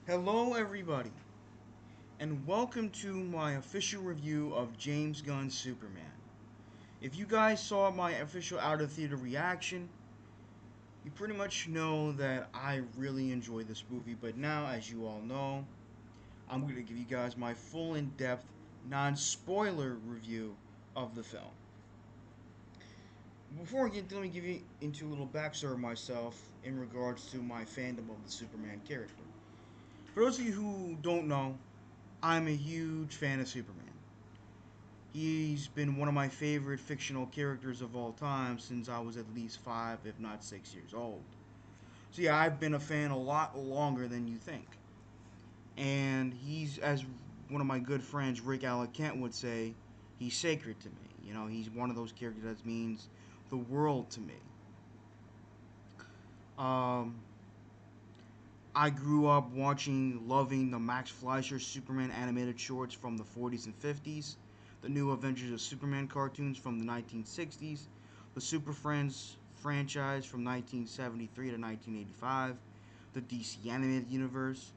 Hello, everybody, and welcome to my official review of James Gunn's Superman. If you guys saw my official out of theater reaction, you pretty much know that I really enjoyed this movie. But now, as you all know, I'm going to give you guys my full in depth, non spoiler review of the film. Before we get, let me give you into a little backstory of myself in regards to my fandom of the Superman character. For those of you who don't know, I'm a huge fan of Superman. He's been one of my favorite fictional characters of all time since I was at least 5, if not 6 years old. So yeah, I've been a fan a lot longer than you think. And he's, as one of my good friends, Rick Alec Kent, would say, he's sacred to me. You know, he's one of those characters that means the world to me. Um, I grew up watching, loving the Max Fleischer Superman animated shorts from the 40s and 50s, the new Avengers of Superman cartoons from the 1960s, the Super Friends franchise from 1973 to 1985, the DC animated universe,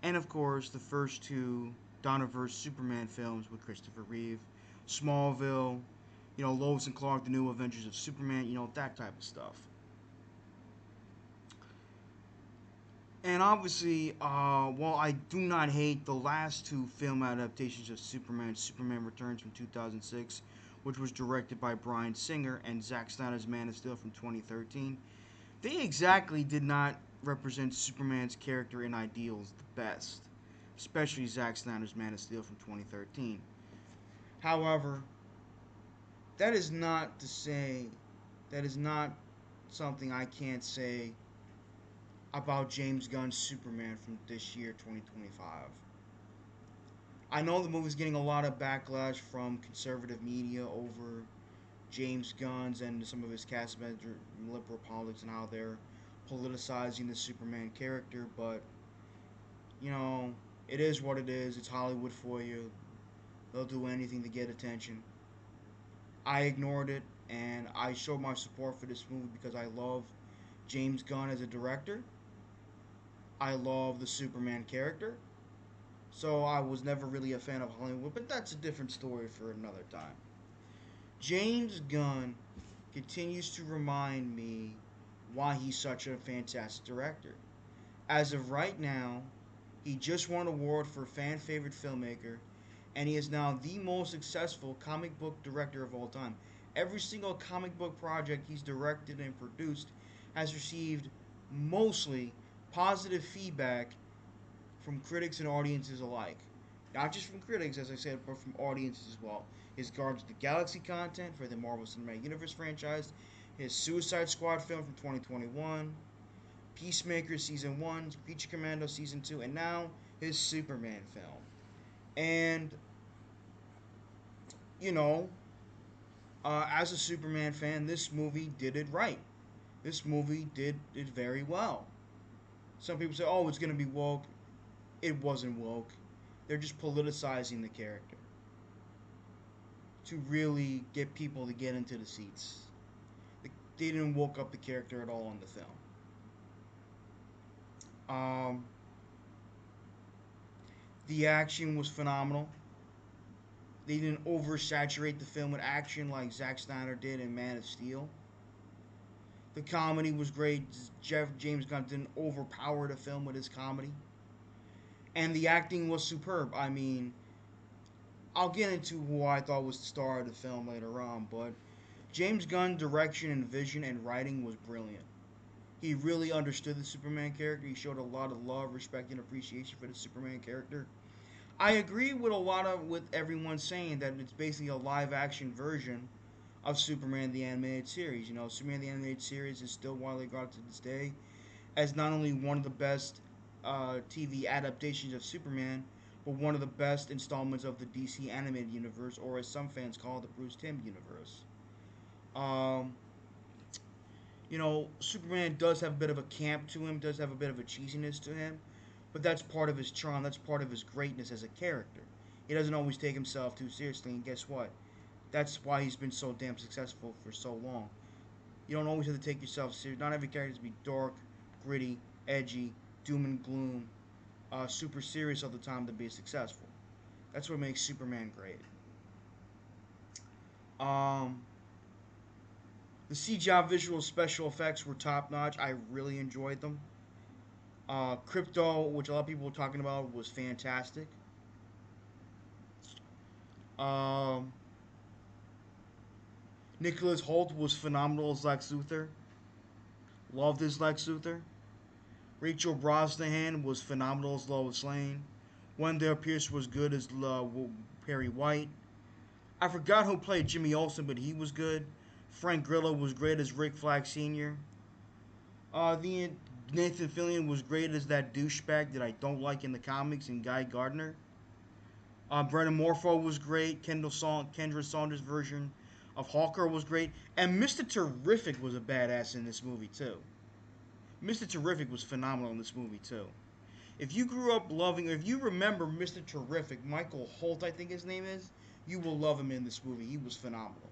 and of course the first two Donnerverse Superman films with Christopher Reeve, Smallville, Lois and Clark, the new Avengers of Superman, that type of stuff. And obviously, while I do not hate the last two film adaptations of Superman, Superman Returns from 2006, which was directed by Bryan Singer, and Zack Snyder's Man of Steel from 2013, they exactly did not represent Superman's character and ideals the best, especially Zack Snyder's Man of Steel from 2013. However, that is not to say, that is not something I can't say about James Gunn's Superman from this year, 2025. I know the movie's getting a lot of backlash from conservative media over James Gunn's and some of his cast members, liberal politics, and how they're politicizing the Superman character, but, you know, it is what it is. It's Hollywood for you. They'll do anything to get attention. I ignored it, and I showed my support for this movie because I love James Gunn as a director. I love the Superman character. So I was never really a fan of Hollywood, but that's a different story for another time. James Gunn continues to remind me why he's such a fantastic director. As of right now, he just won an award for fan favorite filmmaker, and he is now the most successful comic book director of all time. Every single comic book project he's directed and produced has received mostly positive feedback from critics and audiences alike. Not just from critics, as I said, but from audiences as well. His Guardians of the Galaxy content for the Marvel Cinematic Universe franchise, his Suicide Squad film from 2021, Peacemaker Season 1, Creature Commando Season 2, and now his Superman film. And, you know, as a Superman fan, this movie did it right. This movie did it very well. Some people say, oh, it's going to be woke. It wasn't woke. They're just politicizing the character to really get people to get into the seats. They didn't woke up the character at all in the film. Um, the action was phenomenal. They didn't oversaturate the film with action like Zack Snyder did in Man of Steel. The comedy was great. James Gunn didn't overpower the film with his comedy. And the acting was superb. I mean, I'll get into who I thought was the star of the film later on, but James Gunn's direction and vision and writing was brilliant. He really understood the Superman character. He showed a lot of love, respect, and appreciation for the Superman character. I agree with with everyone saying that it's basically a live action version of Superman the animated series. You know, Superman the animated series is still widely regarded to this day as not only one of the best TV adaptations of Superman, but one of the best installments of the DC animated universe, or as some fans call it, the Bruce Timm universe. Um, Superman does have a bit of a camp to him, does have a bit of a cheesiness to him, but that's part of his charm. That's part of his greatness as a character. He doesn't always take himself too seriously, and guess what? That's why he's been so damn successful for so long. You don't always have to take yourself serious. Not every character has to be dark, gritty, edgy, doom and gloom. super serious all the time to be successful. That's what makes Superman great. Um, the CGI visual special effects were top notch. I really enjoyed them. Crypto, which a lot of people were talking about, was fantastic. Um, Nicholas Holt was phenomenal as Lex Luthor. Loved his Lex Luthor. Rachel Brosnahan was phenomenal as Lois Lane. Wendell Pierce was good as Perry White. I forgot who played Jimmy Olsen, but he was good. Frank Grillo was great as Rick Flag Sr. The Nathan Fillion was great as that douchebag that I don't like in the comics, and Guy Gardner. Brennan Morpho was great. Kendra Saunders' version of Hawker was great, and Mr. Terrific was a badass in this movie too. Mr. Terrific was phenomenal in this movie too. If you grew up loving, if you remember Mr. Terrific, Michael Holt, I think his name is, you will love him in this movie. He was phenomenal.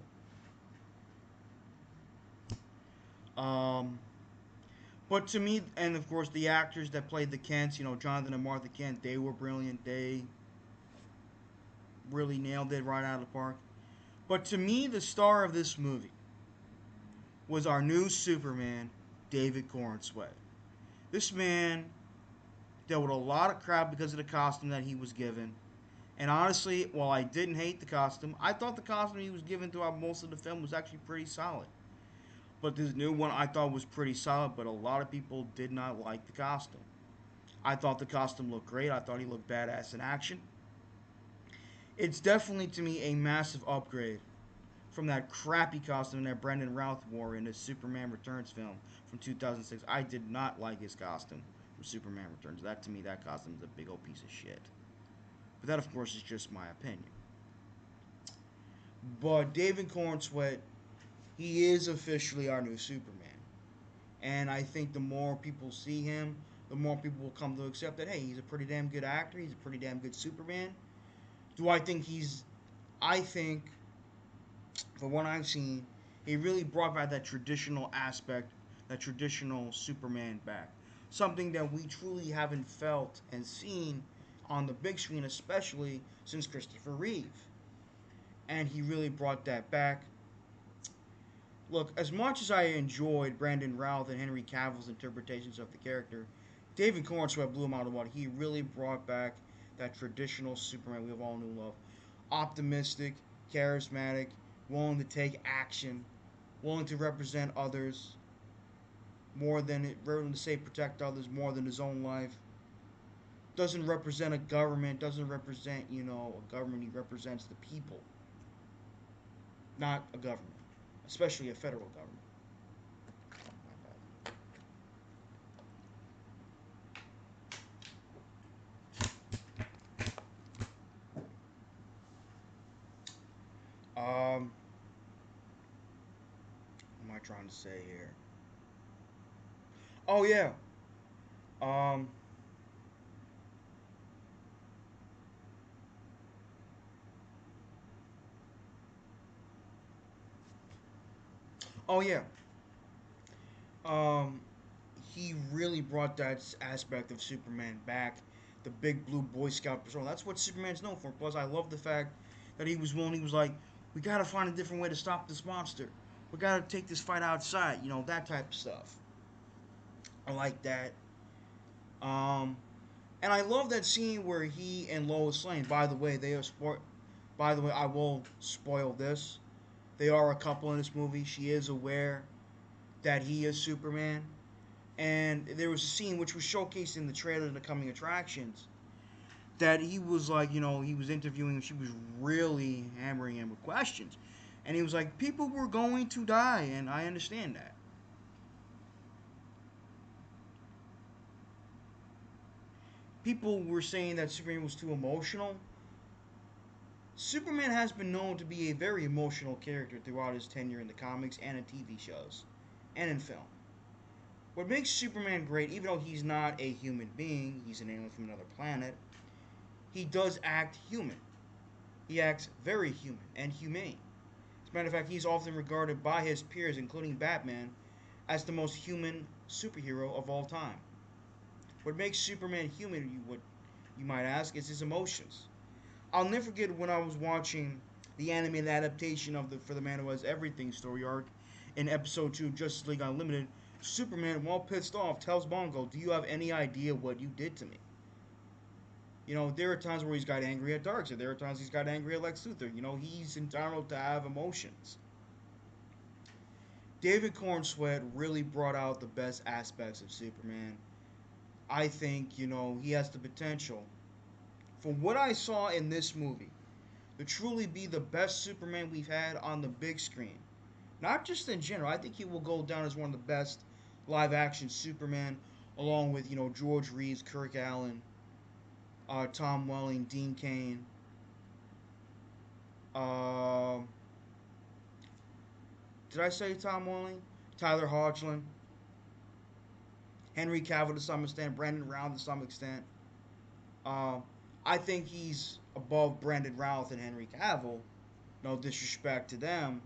Um, but to me, and of course the actors that played the Kents, Jonathan and Martha Kent, they were brilliant. They really nailed it right out of the park. But to me, the star of this movie was our new Superman, David Corenswet. This man dealt with a lot of crap because of the costume that he was given. And honestly, while I didn't hate the costume, I thought the costume he was given throughout most of the film was actually pretty solid. But this new one I thought was pretty solid, but a lot of people did not like the costume. I thought the costume looked great. I thought he looked badass in action. It's definitely to me a massive upgrade from that crappy costume that Brendan Routh wore in his Superman Returns film from 2006. I did not like his costume from Superman Returns. That to me, that costume is a big old piece of shit. But that, of course, is just my opinion. But David Cornsweet, he is officially our new Superman. And I think the more people see him, the more people will come to accept that, hey, he's a pretty damn good actor. He's a pretty damn good Superman. Do I think he's. I think, from what I've seen, he really brought back that traditional aspect, that traditional Superman back. Something that we truly haven't felt and seen on the big screen, especially since Christopher Reeve. And he really brought that back. Look, as much as I enjoyed Brandon Routh and Henry Cavill's interpretations of the character, David Cornsweet blew him out of the water. He really brought back that traditional Superman we have all knew love. Optimistic, charismatic, willing to take action, willing to represent others more than rather than say protect others more than his own life. Doesn't represent a government, doesn't represent, a government. He represents the people, not a government, especially a federal government. What am I trying to say here? Oh yeah. Um, oh yeah. Um, he really brought that aspect of Superman back. The big blue Boy Scout persona. That's what Superman's known for. Plus, I love the fact that he was willing. He was like, we gotta find a different way to stop this monster. We gotta take this fight outside. That type of stuff. I like that. Um, and I love that scene where he and Lois Lane. By the way, they are sport. By the way, I will spoil this. They are a couple in this movie. She is aware that he is Superman. And there was a scene which was showcased in the trailer and the coming attractions that he was like, he was interviewing and she was really hammering him with questions. And he was like, people were going to die, and I understand that. People were saying that Superman was too emotional. Superman has been known to be a very emotional character throughout his tenure in the comics and in TV shows and in film. What makes Superman great, even though he's not a human being, he's an alien from another planet, he does act human. He acts very human and humane. As a matter of fact, he's often regarded by his peers, including Batman, as the most human superhero of all time. What makes Superman human, what you might ask, is his emotions. I'll never forget when I was watching the animated adaptation of the For the Man Who Has Everything story arc in episode 2 of Justice League Unlimited. Superman, while pissed off, tells Bongo, "Do you have any idea what you did to me?" You know, there are times where he's got angry at Darkseid. There are times he's got angry at Lex Luthor. You know, he's entitled to have emotions. David Cornsweat really brought out the best aspects of Superman. I think, he has the potential, from what I saw in this movie, to truly be the best Superman we've had on the big screen. Not just in general. I think he will go down as one of the best live action Superman, along with, George Reeves, Kirk Allen, Tom Welling, Dean Cain. Uh, did I say Tom Welling? Tyler Hoechlin, Henry Cavill to some extent, Brandon Routh to some extent. Uh, I think he's above Brandon Routh and Henry Cavill. No disrespect to them,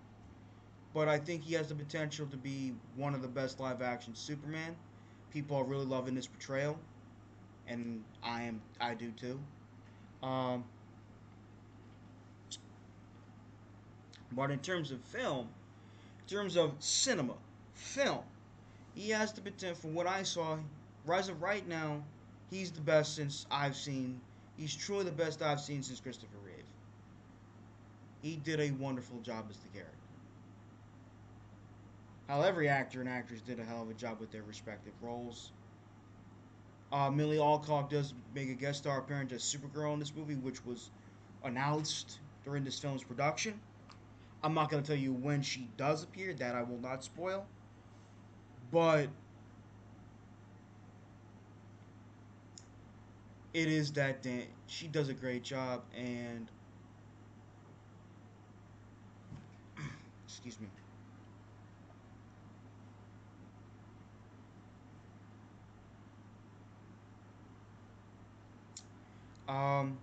but I think he has the potential to be one of the best live action Superman. People are really loving his portrayal, and I do too. Um, but in terms of film, in terms of cinema, film, he has the potential. From what I saw, rise of right now, he's the best since I've seen. He's truly the best I've seen since Christopher Reeve. He did a wonderful job as the character. How every actor and actress did a hell of a job with their respective roles. Millie Alcock does make a guest star appearance as Supergirl in this movie, which was announced during this film's production. I'm not going to tell you when she does appear, that I will not spoil. But it is that she does a great job, and excuse me. Um,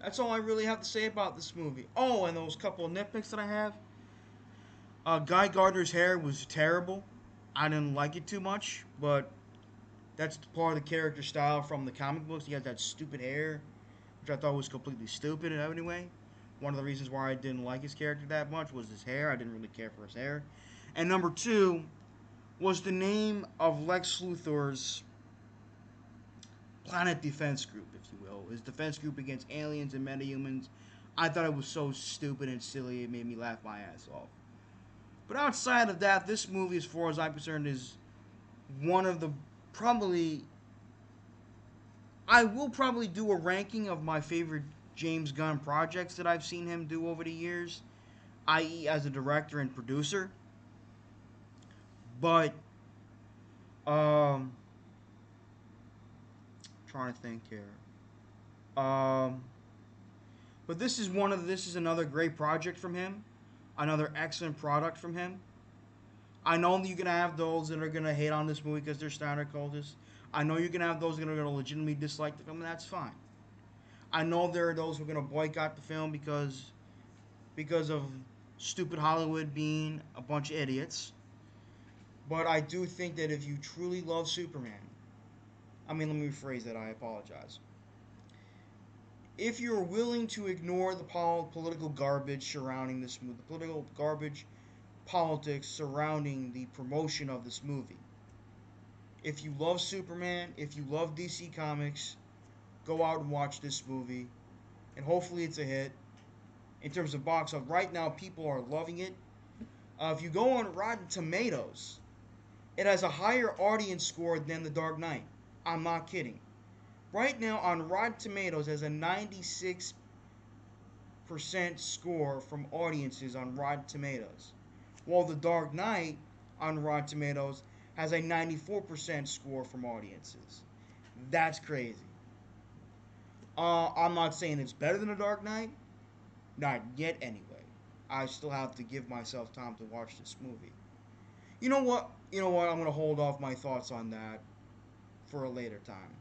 that's all I really have to say about this movie. Oh, and those couple of nitpicks that I have. Guy Gardner's hair was terrible. I didn't like it too much, but that's part of the character style from the comic books. He has that stupid hair, which I thought was completely stupid anyway. One of the reasons why I didn't like his character that much was his hair. I didn't really care for his hair. And number two was the name of Lex Luthor's Planet Defense Group, if you will. His defense group against aliens and metahumans. I thought it was so stupid and silly, it made me laugh my ass off. But outside of that, this movie, as far as I'm concerned, is one of the probably. I will probably do a ranking of my favorite James Gunn projects that I've seen him do over the years, i.e., as a director and producer. But, trying to think here. Um, but this is another great project from him, another excellent product from him. I know that you're gonna have those that are gonna hate on this movie because they're standard cultists. I know you're gonna have those that are gonna legitimately dislike the film, and that's fine. I know there are those who are gonna boycott the film because of stupid Hollywood being a bunch of idiots. But I do think that if you truly love Superman, let me rephrase that. I apologize. If you're willing to ignore the political garbage surrounding this movie, the political garbage politics surrounding the promotion of this movie, if you love Superman, if you love DC Comics, go out and watch this movie, and hopefully it's a hit. In terms of box office, right now people are loving it. If you go on Rotten Tomatoes, it has a higher audience score than The Dark Knight. I'm not kidding. Right now on Rotten Tomatoes, it has a 96% score from audiences on Rotten Tomatoes, while The Dark Knight on Rotten Tomatoes has a 94% score from audiences. That's crazy. I'm not saying it's better than The Dark Knight, not yet anyway. I still have to give myself time to watch this movie. You know what? I'm gonna hold off my thoughts on that for a later time.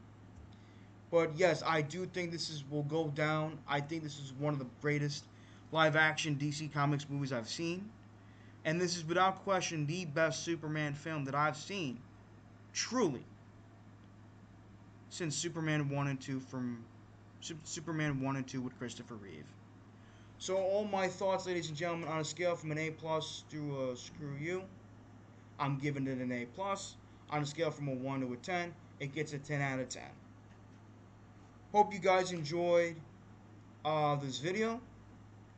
But yes, I do think will go down. I think this is one of the greatest live action DC Comics movies I've seen. And this is without question the best Superman film that I've seen. Truly. since Superman 1 and 2 from Superman 1 and 2 with Christopher Reeve. So all my thoughts, ladies and gentlemen, on a scale from an A plus to a screw you, I'm giving it an A plus. On a scale from a 1 to a 10, it gets a 10 out of 10. Hope you guys enjoyed this video.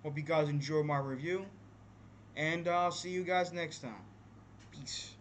Hope you guys enjoyed my review. And I'll see you guys next time. Peace.